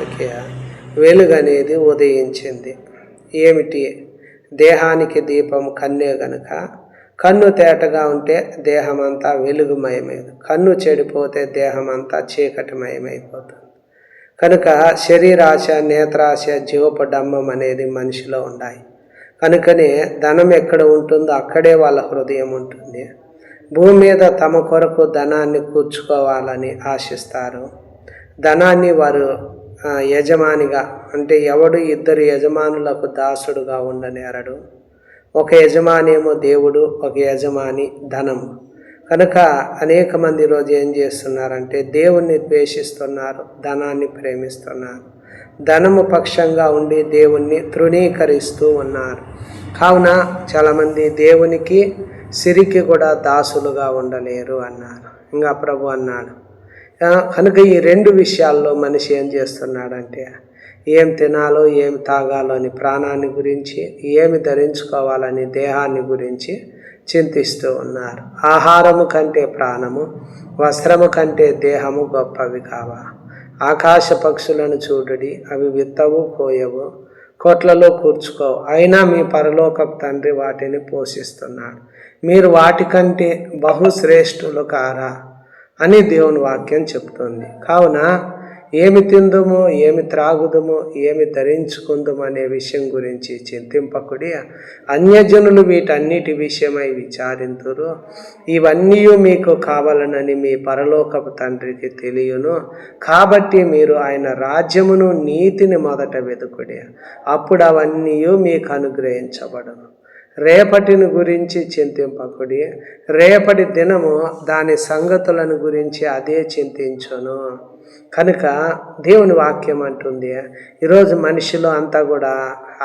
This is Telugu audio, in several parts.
వారికి వెలుగు అనేది ఉదయించింది. ఏమిటి? దేహానికి దీపం కన్నే గనుక కన్ను తేటగా ఉంటే దేహమంతా వెలుగుమయమే, కన్ను చెడిపోతే దేహమంతా చీకటిమయమైపోతుంది. కనుక శరీరాశ, నేత్రాశ, జీవపు డంబం అనేది మనిషిలో ఉన్నాయి. కనుకనే ధనం ఎక్కడ ఉంటుందో అక్కడే వాళ్ళ హృదయం ఉంటుంది. భూమి మీద తమ కొరకు ధనాన్ని కూర్చుకోవాలని ఆశిస్తారు. ధనాన్ని వారు యజమానిగా, అంటే ఎవడు ఇద్దరు యజమానులకు దాసుడుగా ఉండనేరడు. ఒక యజమాని ఏమో దేవుడు, ఒక యజమాని ధనము. కనుక అనేక మంది ఈరోజు ఏం చేస్తున్నారంటే దేవుణ్ణి ద్వేషిస్తున్నారు, ధనాన్ని ప్రేమిస్తున్నారు. ధనము పక్షంగా ఉండి దేవుణ్ణి తృణీకరిస్తూ ఉన్నారు. కావున చాలామంది దేవునికి సిరికి కూడా దాసులుగా ఉండలేరు అన్నారు. ఇంకా ప్రభు అన్నాడు, కనుక ఈ రెండు విషయాల్లో మనిషి ఏం చేస్తున్నాడంటే ఏం తినాలో ఏం తాగాలో అని ప్రాణాన్ని గురించి, ఏమి ధరించుకోవాలని దేహాన్ని గురించి చింతిస్తూ ఉన్నారు. ఆహారము కంటే ప్రాణము, వస్త్రము కంటే దేహము గొప్పవి కావా? ఆకాశ పక్షులను చూడుడి, అవి విత్తవు కోయవు, కొట్లలో కూర్చుకోవు, అయినా మీ పరలోకపు తండ్రి వాటిని పోషిస్తున్నాడు. మీరు వాటికంటే బహుశ్రేష్ఠులు కారా అని దేవుని వాక్యం చెప్తుంది. కావున ఏమి తిందుమో, ఏమి త్రాగుదుమో, ఏమి ధరించుకుందుమో అనే విషయం గురించి చింతింపకుడి. అన్యజనులు వీటన్నిటి విషయమై విచారింతురు. ఇవన్నీ మీకు కావాలనని మీ పరలోకపు తండ్రికి తెలియను. కాబట్టి మీరు ఆయన రాజ్యమును నీతిని మొదట వెతుకుడి, అప్పుడు అవన్నీ మీకు అనుగ్రహించబడును. రేపటిని గురించి చింతింపకుడి, రేపటి దినము దాని సంగతులను గురించి అదే చింతించును. కనుక దేవుని వాక్యం అంటుంది, ఈరోజు మనిషిలో అంతా కూడా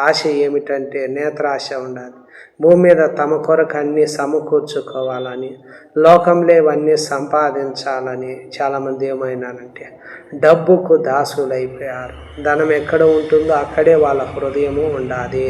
ఆశ ఏమిటంటే నేత్రాశ ఉండాలి. భూమి మీద తమ కొరకు అన్నీ సమకూర్చుకోవాలని, లోకంలో ఇవన్నీ సంపాదించాలని చాలామంది ఏమైనానంటే డబ్బుకు దాసులైపోయారు. ధనం ఎక్కడ ఉంటుందో అక్కడే వాళ్ళ హృదయము ఉండాలి.